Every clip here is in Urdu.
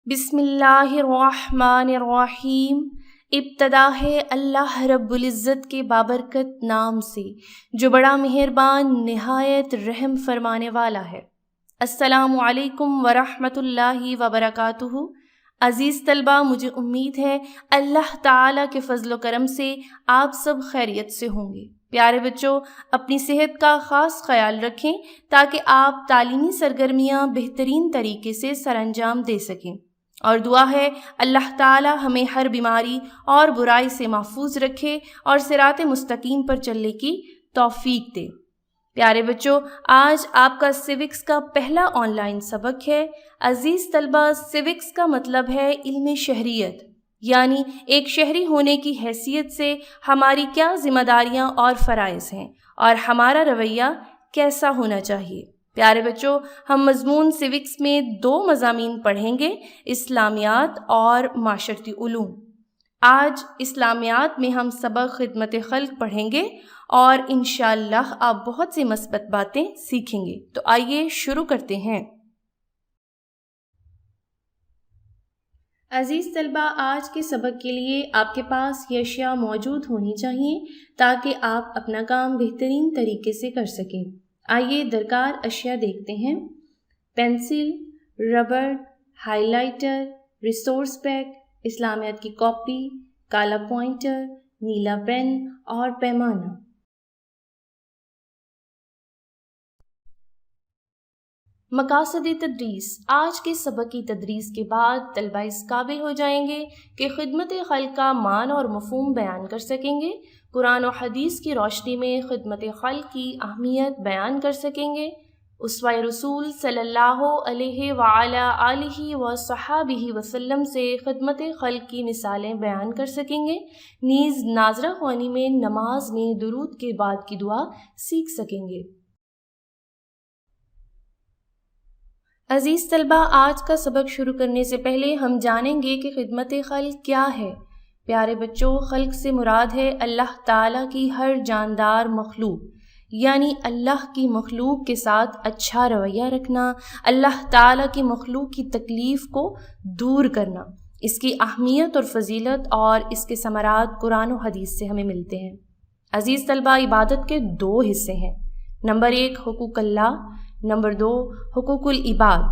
بسم اللہ الرحمن الرحیم۔ ابتدا ہے اللہ رب العزت کے بابرکت نام سے جو بڑا مہربان نہایت رحم فرمانے والا ہے۔ السلام علیکم ورحمۃ اللہ وبرکاتہ۔ عزیز طلبہ، مجھے امید ہے اللہ تعالیٰ کے فضل و کرم سے آپ سب خیریت سے ہوں گے۔ پیارے بچوں، اپنی صحت کا خاص خیال رکھیں تاکہ آپ تعلیمی سرگرمیاں بہترین طریقے سے سر انجام دے سکیں، اور دعا ہے اللہ تعالیٰ ہمیں ہر بیماری اور برائی سے محفوظ رکھے اور صراط مستقیم پر چلنے کی توفیق دے۔ پیارے بچوں، آج آپ کا سیوکس کا پہلا آن لائن سبق ہے۔ عزیز طلبہ، سیوکس کا مطلب ہے علم شہریت، یعنی ایک شہری ہونے کی حیثیت سے ہماری کیا ذمہ داریاں اور فرائض ہیں اور ہمارا رویہ کیسا ہونا چاہیے۔ پیارے بچوں، ہم مضمون سیوکس میں 2 مضامین پڑھیں گے، اسلامیات اور معاشرتی علوم۔ آج اسلامیات میں ہم سبق خدمت خلق پڑھیں گے اور انشاءاللہ آپ بہت سی مثبت باتیں سیکھیں گے۔ تو آئیے شروع کرتے ہیں۔ عزیز طلبہ، آج کے سبق کے لیے آپ کے پاس یہ اشیاء موجود ہونی چاہیے تاکہ آپ اپنا کام بہترین طریقے سے کر سکیں۔ آئیے درکار اشیاء دیکھتے ہیں۔ Pencil, rubber, highlighter, resource pack, اسلامیات کی کاپی، کالا پوائنٹر، نیلا پین اور پیمانہ۔ مقاصد تدریس۔ آج کے سبق کی تدریس کے بعد طلبہ اس قابل ہو جائیں گے کہ خدمت خلق کا معنی اور مفہوم بیان کر سکیں گے، قرآن و حدیث کی روشنی میں خدمت خلق کی اہمیت بیان کر سکیں گے، اسوہ رسول صلی اللہ علیہ وعلیٰ آلہ وصحبہ وسلم سے خدمت خلق کی مثالیں بیان کر سکیں گے، نیز ناظرہ خوانی میں نماز میں درود کے بعد کی دعا سیکھ سکیں گے۔ عزیز طلبہ، آج کا سبق شروع کرنے سے پہلے ہم جانیں گے کہ خدمت خلق کیا ہے۔ پیارے بچوں، خلق سے مراد ہے اللہ تعالیٰ کی ہر جاندار مخلوق، یعنی اللہ کی مخلوق کے ساتھ اچھا رویہ رکھنا، اللہ تعالیٰ کی مخلوق کی تکلیف کو دور کرنا۔ اس کی اہمیت اور فضیلت اور اس کے ثمرات قرآن و حدیث سے ہمیں ملتے ہیں۔ عزیز طلبہ، عبادت کے 2 حصے ہیں۔ نمبر 1 حقوق اللہ، نمبر 2 حقوق العباد،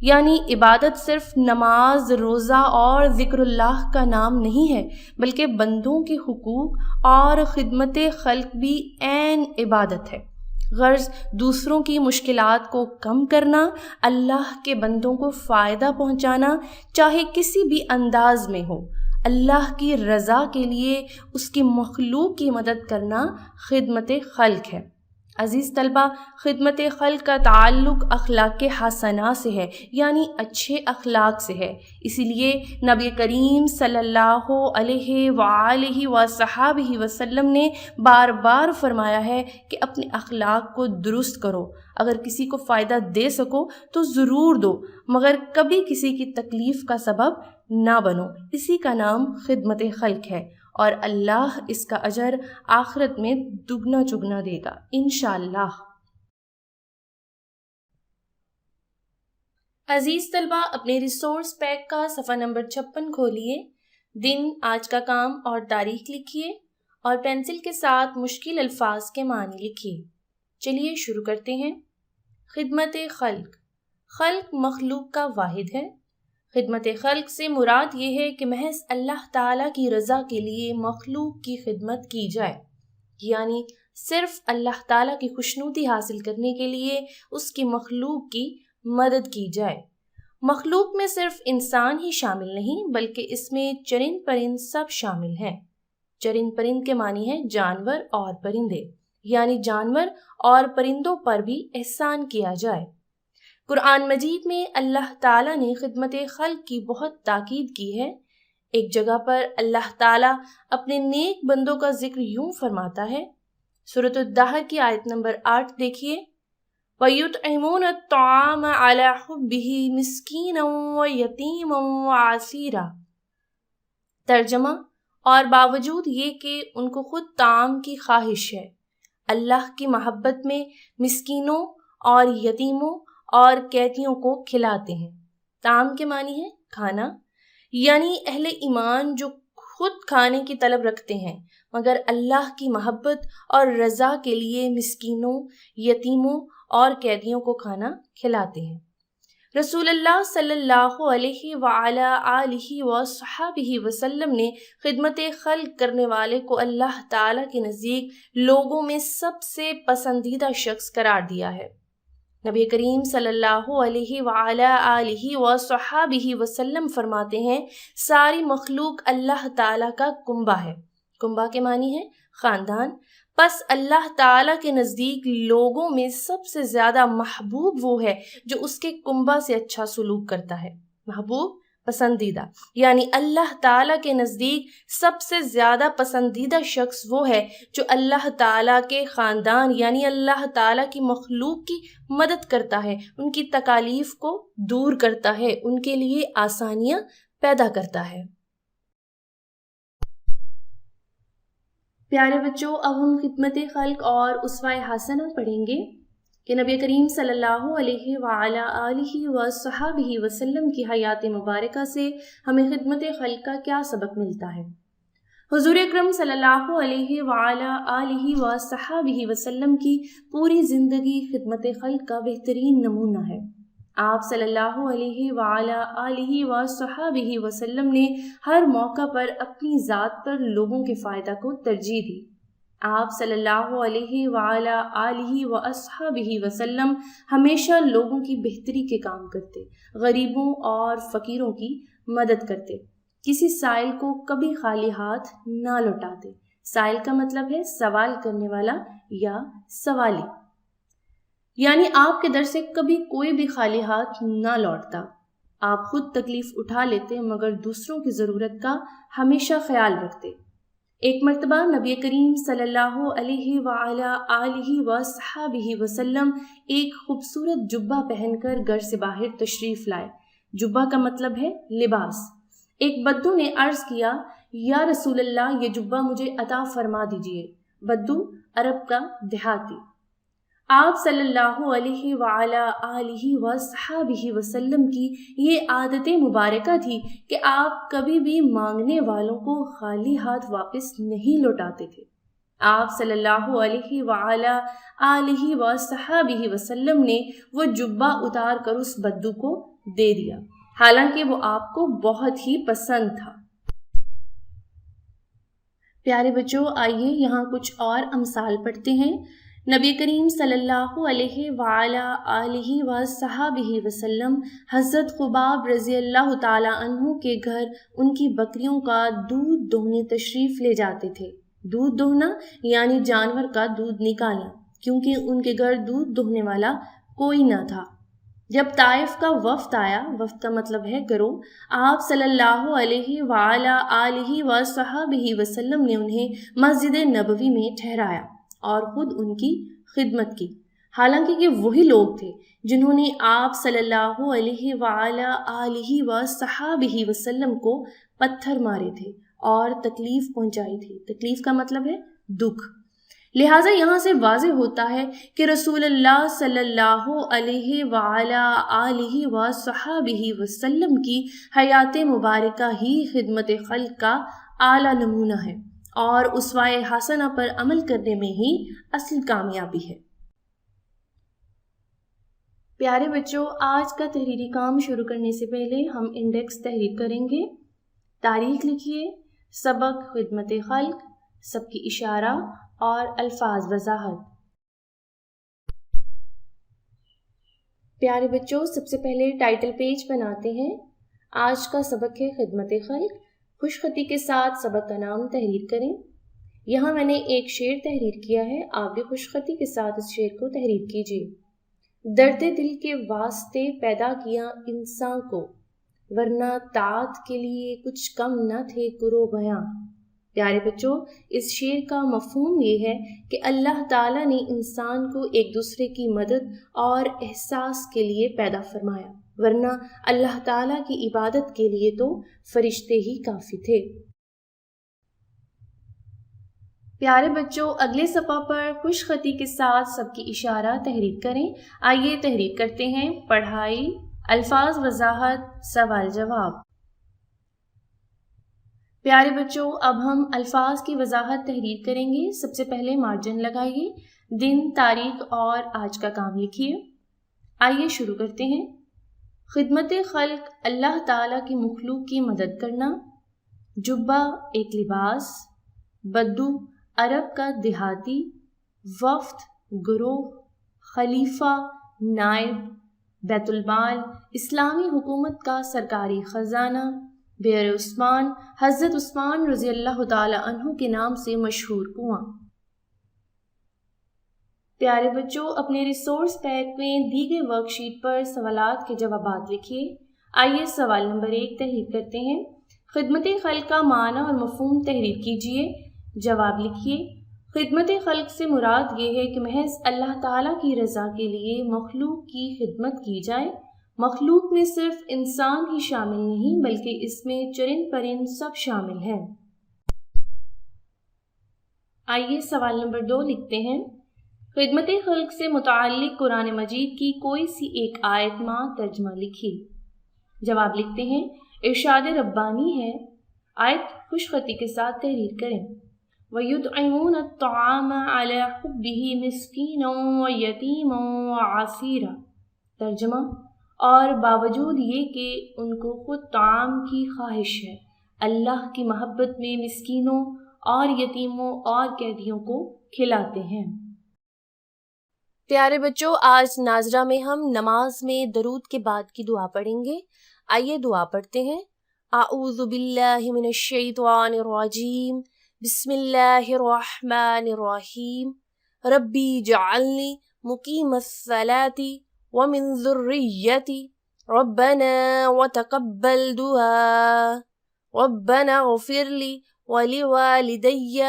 یعنی عبادت صرف نماز، روزہ اور ذکر اللہ کا نام نہیں ہے، بلکہ بندوں کے حقوق اور خدمت خلق بھی عین عبادت ہے۔ غرض دوسروں کی مشکلات کو کم کرنا، اللہ کے بندوں کو فائدہ پہنچانا، چاہے کسی بھی انداز میں ہو، اللہ کی رضا کے لیے اس کی مخلوق کی مدد کرنا خدمت خلق ہے۔ عزیز طلبہ، خدمت خلق کا تعلق اخلاق حسنہ سے ہے، یعنی اچھے اخلاق سے ہے۔ اسی لیے نبی کریم صلی اللہ علیہ وآلہ وصحبہ وسلم نے بار بار فرمایا ہے کہ اپنے اخلاق کو درست کرو، اگر کسی کو فائدہ دے سکو تو ضرور دو، مگر کبھی کسی کی تکلیف کا سبب نہ بنو۔ اسی کا نام خدمت خلق ہے، اور اللہ اس کا اجر آخرت میں دگنا چگنا دے گا انشاءاللہ۔ عزیز طلبہ، اپنے ریسورس پیک کا صفحہ نمبر 56 کھولیے، دن، آج کا کام اور تاریخ لکھیے اور پینسل کے ساتھ مشکل الفاظ کے معنی لکھیے۔ چلیے شروع کرتے ہیں۔ خدمت خلق۔ خلق مخلوق کا واحد ہے۔ خدمت خلق سے مراد یہ ہے کہ محض اللہ تعالیٰ کی رضا کے لیے مخلوق کی خدمت کی جائے، یعنی صرف اللہ تعالیٰ کی خوشنودی حاصل کرنے کے لیے اس کی مخلوق کی مدد کی جائے۔ مخلوق میں صرف انسان ہی شامل نہیں، بلکہ اس میں چرند پرند سب شامل ہیں۔ چرند پرند کے معنی ہے جانور اور پرندے، یعنی جانور اور پرندوں پر بھی احسان کیا جائے۔ قرآن مجید میں اللہ تعالیٰ نے خدمت خلق کی بہت تاکید کی ہے۔ ایک جگہ پر اللہ تعالیٰ اپنے نیک بندوں کا ذکر یوں فرماتا ہے، سورۃ الدہر کی آیت نمبر 8 دیکھیے، وَيُطْعِمُونَ الطَّعَامَ عَلَى حُبِّهِ مِسْكِينًا وَيَتِيمًا وَأَسِيرًا۔ ترجمہ، اور باوجود یہ کہ ان کو خود طعام کی خواہش ہے، اللہ کی محبت میں مسکینوں اور یتیموں اور قیدیوں کو کھلاتے ہیں۔ طعام کے معنی ہے کھانا، یعنی اہل ایمان جو خود کھانے کی طلب رکھتے ہیں مگر اللہ کی محبت اور رضا کے لیے مسکینوں، یتیموں اور قیدیوں کو کھانا کھلاتے ہیں۔ رسول اللہ صلی اللہ علیہ وعلی آلہ وصحبہ وسلم نے خدمت خلق کرنے والے کو اللہ تعالیٰ کے نزدیک لوگوں میں سب سے پسندیدہ شخص قرار دیا ہے۔ نبی کریم صلی اللہ علیہ وعلی آلہ وصحبہ وسلم فرماتے ہیں، ساری مخلوق اللہ تعالیٰ کا کنبہ ہے۔ کنبہ کے معنی ہے خاندان۔ پس اللہ تعالیٰ کے نزدیک لوگوں میں سب سے زیادہ محبوب وہ ہے جو اس کے کنبہ سے اچھا سلوک کرتا ہے۔ محبوب، پسندیدہ، یعنی اللہ تعالیٰ کے نزدیک سب سے زیادہ پسندیدہ شخص وہ ہے جو اللہ تعالیٰ کے خاندان یعنی اللہ تعالیٰ کی مخلوق کی مدد کرتا ہے، ان کی تکالیف کو دور کرتا ہے، ان کے لیے آسانیاں پیدا کرتا ہے۔ پیارے بچوں، اب ہم خدمت خلق اور اسوہ حسنہ پڑھیں گے کہ نبی کریم صلی اللہ علیہ وعلی آلہ وصحبہ وسلم کی حیات مبارکہ سے ہمیں خدمت خلق کا کیا سبق ملتا ہے۔ حضور اکرم صلی اللہ علیہ وعلی آلہ وصحبہ وسلم کی پوری زندگی خدمت خلق کا بہترین نمونہ ہے۔ آپ صلی اللہ علیہ وعلی آلہ وصحبہ وسلم نے ہر موقع پر اپنی ذات پر لوگوں کے فائدہ کو ترجیح دی۔ آپ صلی اللہ علیہ وعلی آلہ وصحبہ وسلم ہمیشہ لوگوں کی بہتری کے کام کرتے، غریبوں اور فقیروں کی مدد کرتے، کسی سائل کو کبھی خالی ہاتھ نہ لوٹاتے۔ سائل کا مطلب ہے سوال کرنے والا یا سوالی، یعنی آپ کے در سے کبھی کوئی بھی خالی ہاتھ نہ لوٹتا۔ آپ خود تکلیف اٹھا لیتے مگر دوسروں کی ضرورت کا ہمیشہ خیال رکھتے۔ ایک مرتبہ نبی کریم صلی اللہ علیہ وعلی آلہ وصحبہ وسلم ایک خوبصورت جبہ پہن کر گھر سے باہر تشریف لائے۔ جبہ کا مطلب ہے لباس۔ ایک بدو نے عرض کیا، یا رسول اللہ، یہ جبہ مجھے عطا فرما دیجئے۔ بدو عرب کا دیہاتی۔ آپ صلی اللہ علیہ وعلی آلہ وصحبہ وسلم کی یہ عادت مبارکہ تھی کہ آپ کبھی بھی مانگنے والوں کو خالی ہاتھ واپس نہیں لوٹاتے تھے۔ آپ صلی اللہ علیہ وعلی آلہ وصحبہ وسلم نے وہ جبہ اتار کر اس بدو کو دے دیا، حالانکہ وہ آپ کو بہت ہی پسند تھا۔ پیارے بچوں، آئیے یہاں کچھ اور امثال پڑھتے ہیں۔ نبی کریم صلی اللہ علیہ وعلی آلہ وصحبہ وسلم حضرت خباب رضی اللہ تعالی عنہ کے گھر ان کی بکریوں کا دودھ دوہنے تشریف لے جاتے تھے۔ دودھ دوہنا یعنی جانور کا دودھ نکالنا، کیونکہ ان کے گھر دودھ دوہنے والا کوئی نہ تھا۔ جب طائف کا وفد آیا، وفد کا مطلب ہے گروہ، آپ صلی اللہ علیہ وعلی آلہ وصحبہ وسلم نے انہیں مسجد نبوی میں ٹھہرایا اور خود ان کی خدمت کی، حالانکہ یہ وہی لوگ تھے جنہوں نے آپ صلی اللہ علیہ وعلی آلہ وصحبہ وسلم کو پتھر مارے تھے اور تکلیف پہنچائی تھی۔ تکلیف کا مطلب ہے دکھ۔ لہٰذا یہاں سے واضح ہوتا ہے کہ رسول اللہ صلی اللہ علیہ وعلی آلہ وصحبہ وسلم کی حیات مبارکہ ہی خدمت خلق کا اعلیٰ نمونہ ہے اور اسوہ حسنہ پر عمل کرنے میں ہی اصل کامیابی ہے۔ پیارے بچوں، آج کا تحریری کام شروع کرنے سے پہلے ہم انڈیکس تحریر کریں گے۔ تاریخ لکھیے، سبق خدمت خلق، سب کی اشارہ اور الفاظ وضاحت۔ پیارے بچوں، سب سے پہلے ٹائٹل پیج بناتے ہیں۔ آج کا سبق ہے خدمت خلق۔ خوش خطی کے ساتھ سبق کا نام تحریر کریں۔ یہاں میں نے ایک شعر تحریر کیا ہے، آپ بھی خوش خطی کے ساتھ اس شعر کو تحریر کیجیے۔ درد دل کے واسطے پیدا کیا انسان کو، ورنہ طاعت کے لیے کچھ کم نہ تھے کرو بیاں۔ پیارے بچوں، اس شعر کا مفہوم یہ ہے کہ اللہ تعالیٰ نے انسان کو ایک دوسرے کی مدد اور احساس کے لیے پیدا فرمایا، ورنہ اللہ تعالیٰ کی عبادت کے لیے تو فرشتے ہی کافی تھے۔ پیارے بچوں، اگلے صفحہ پر خوش خطی کے ساتھ سب کی اشارہ تحریر کریں۔ آئیے تحریر کرتے ہیں۔ پڑھائی الفاظ وضاحت سوال جواب۔ پیارے بچوں، اب ہم الفاظ کی وضاحت تحریر کریں گے۔ سب سے پہلے مارجن لگائیے، دن، تاریخ اور آج کا کام لکھیے۔ آئیے شروع کرتے ہیں۔ خدمت خلق اللہ تعالیٰ کی مخلوق کی مدد کرنا۔ جبہ ایک لباس۔ بدو عرب کا دیہاتی۔ وفد گروہ۔ خلیفہ نائب۔ بیت المال اسلامی حکومت کا سرکاری خزانہ۔ بئر عثمان حضرت عثمان رضی اللہ تعالی عنہ کے نام سے مشہور کنواں۔ پیارے بچوں، اپنے ریسورس پیک میں دی گئی ورک شیٹ پر سوالات کے جوابات لکھیے۔ آئیے سوال نمبر 1 تحریر کرتے ہیں۔ خدمت خلق کا معنی اور مفہوم تحریر کیجیے۔ جواب لکھیے۔ خدمت خلق سے مراد یہ ہے کہ محض اللہ تعالیٰ کی رضا کے لیے مخلوق کی خدمت کی جائے۔ مخلوق میں صرف انسان ہی شامل نہیں بلکہ اس میں چرند پرند سب شامل ہیں۔ آئیے سوال نمبر 2 لکھتے ہیں۔ خدمت خلق سے متعلق قرآن مجید کی کوئی سی ایک آیت ماں ترجمہ لکھیے۔ جواب لکھتے ہیں۔ ارشاد ربانی ہے۔ آیت خوش خطی کے ساتھ تحریر کریں۔ وَيُطْعِمُونَ الطَّعَامَ عَلَى حُبِّهِ مِسْكِينًا وَيَتِيمًا وَعَسِيرًا۔ ترجمہ، اور باوجود یہ کہ ان کو خود طعام کی خواہش ہے، اللہ کی محبت میں مسکینوں اور یتیموں اور قیدیوں کو کھلاتے ہیں۔ پیارے بچوں، آج ناظرہ میں ہم نماز میں درود کے بعد کی دعا پڑھیں گے۔ آئیے دعا پڑھتے ہیں۔ اعوذ باللہ من الشیطان الرجیم، بسم اللہ الرحمن الرحیم، ربی جعلنی مقیم الصلاۃ ومن ذریتی ربنا وتقبل دعاء ربنا اغفر لی ولوالدی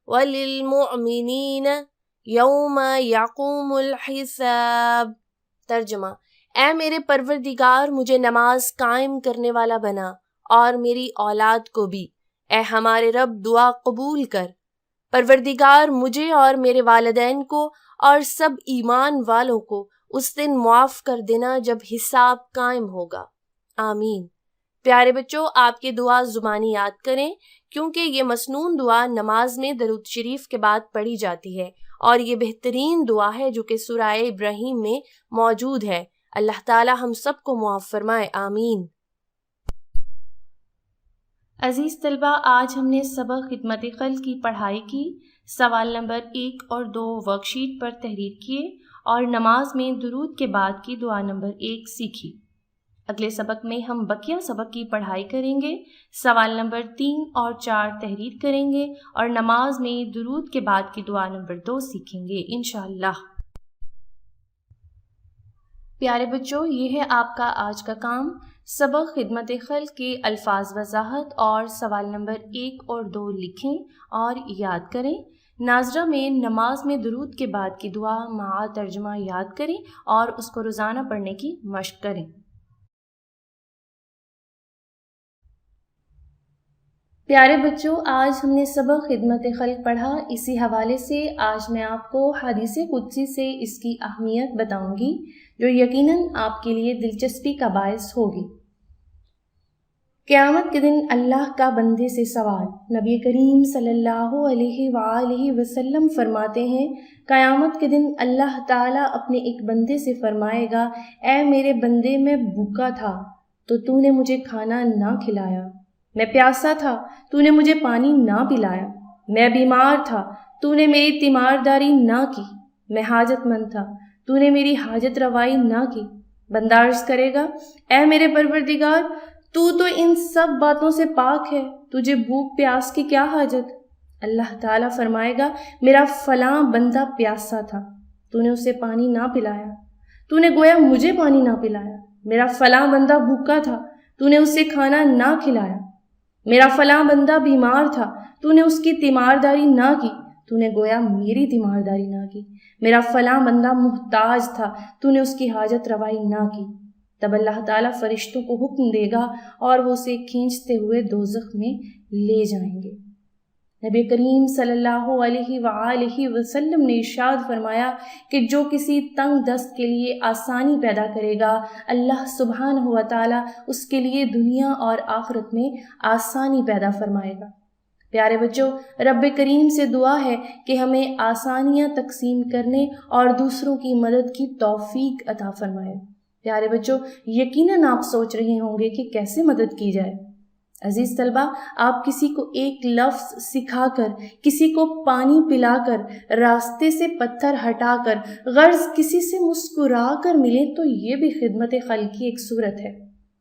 وللمؤمنین یوم یقوم الحساب۔ ترجمہ، اے میرے پروردگار مجھے نماز قائم کرنے والا بنا اور میری اولاد کو بھی۔ اے ہمارے رب دعا قبول کر۔ پروردگار مجھے اور میرے والدین کو اور سب ایمان والوں کو اس دن معاف کر دینا جب حساب قائم ہوگا، آمین۔ پیارے بچوں، آپ کی دعا زبانی یاد کریں کیونکہ یہ مسنون دعا نماز میں درود شریف کے بعد پڑھی جاتی ہے اور یہ بہترین دعا ہے جو کہ سورہ ابراہیم میں موجود ہے۔ اللہ تعالی ہم سب کو معاف فرمائے، آمین۔ عزیز طلبہ، آج ہم نے سبق خدمت خلق کی پڑھائی کی۔ سوال نمبر 1 اور 2 ورک شیٹ پر تحریر کیے اور نماز میں درود کے بعد کی دعا نمبر 1 سیکھی۔ اگلے سبق میں ہم بقیہ سبق کی پڑھائی کریں گے۔ سوال نمبر 3 اور 4 تحریر کریں گے اور نماز میں درود کے بعد کی دعا نمبر 2 سیکھیں گے انشاءاللہ۔ پیارے بچوں، یہ ہے آپ کا آج کا کام۔ سبق خدمت خلق کے الفاظ وضاحت اور سوال نمبر 1 اور 2 لکھیں اور یاد کریں۔ ناظرہ میں نماز میں درود کے بعد کی دعا مع ترجمہ یاد کریں اور اس کو روزانہ پڑھنے کی مشق کریں۔ پیارے بچوں، آج ہم نے سبق خدمت خلق پڑھا۔ اسی حوالے سے آج میں آپ کو حدیث قدسی سے اس کی اہمیت بتاؤں گی جو یقیناً آپ کے لیے دلچسپی کا باعث ہوگی۔ قیامت کے دن اللہ کا بندے سے سوال۔ نبی کریم صلی اللہ علیہ وآلہ وسلم فرماتے ہیں، قیامت کے دن اللہ تعالیٰ اپنے ایک بندے سے فرمائے گا، اے میرے بندے، میں بھوکا تھا تو تو نے مجھے کھانا نہ کھلایا، میں پیاسا تھا تو نے مجھے پانی نہ پلایا، میں بیمار تھا تو نے میری تیمارداری نہ کی، میں حاجت مند تھا تو نے میری حاجت روائی نہ کی۔ بندہ عرض کرے گا، اے میرے پروردگار، تو ان سب باتوں سے پاک ہے، تجھے بھوک پیاس کی کیا حاجت؟ اللہ تعالیٰ فرمائے گا، میرا فلاں بندہ پیاسا تھا تو نے اسے پانی نہ پلایا، تو نے گویا مجھے پانی نہ پلایا۔ میرا فلاں بندہ بھوکا تھا تو نے اسے کھانا نہ کھلایا۔ میرا فلاں بندہ بیمار تھا تو نے اس کی تیمارداری نہ کی، تو نے گویا میری تیمارداری نہ کی۔ میرا فلاں بندہ محتاج تھا تو نے اس کی حاجت روائی نہ کی۔ تب اللہ تعالیٰ فرشتوں کو حکم دے گا اور وہ اسے کھینچتے ہوئے دوزخ میں لے جائیں گے۔ نبی کریم صلی اللہ علیہ وآلہ وسلم نے ارشاد فرمایا کہ جو کسی تنگ دست کے لیے آسانی پیدا کرے گا، اللہ سبحانہ و تعالیٰ اس کے لیے دنیا اور آخرت میں آسانی پیدا فرمائے گا۔ پیارے بچوں، رب کریم سے دعا ہے کہ ہمیں آسانیاں تقسیم کرنے اور دوسروں کی مدد کی توفیق عطا فرمائے۔ پیارے بچوں، یقیناً آپ سوچ رہے ہوں گے کہ کیسے مدد کی جائے۔ عزیز طلبہ، آپ کسی کو ایک لفظ سکھا کر، کسی کو پانی پلا کر، راستے سے پتھر ہٹا کر، غرض کسی سے مسکرا کر ملیں تو یہ بھی خدمت خلق کی ایک صورت ہے۔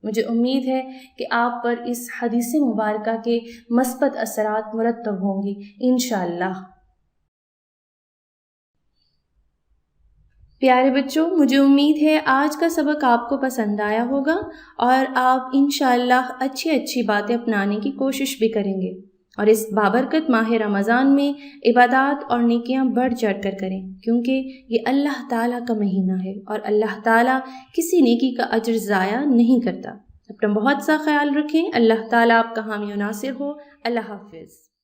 مجھے امید ہے کہ آپ پر اس حدیث مبارکہ کے مثبت اثرات مرتب ہوں گی انشاءاللہ۔ پیارے بچوں، مجھے امید ہے آج کا سبق آپ کو پسند آیا ہوگا اور آپ انشاءاللہ اچھی باتیں اپنانے کی کوشش بھی کریں گے، اور اس بابرکت ماہ رمضان میں عبادات اور نیکیاں بڑھ چڑھ کر کریں، کیونکہ یہ اللہ تعالیٰ کا مہینہ ہے اور اللہ تعالیٰ کسی نیکی کا اجر ضائع نہیں کرتا۔ اپنا بہت سا خیال رکھیں۔ اللہ تعالیٰ آپ کا حامی و ناصر ہو۔ اللہ حافظ۔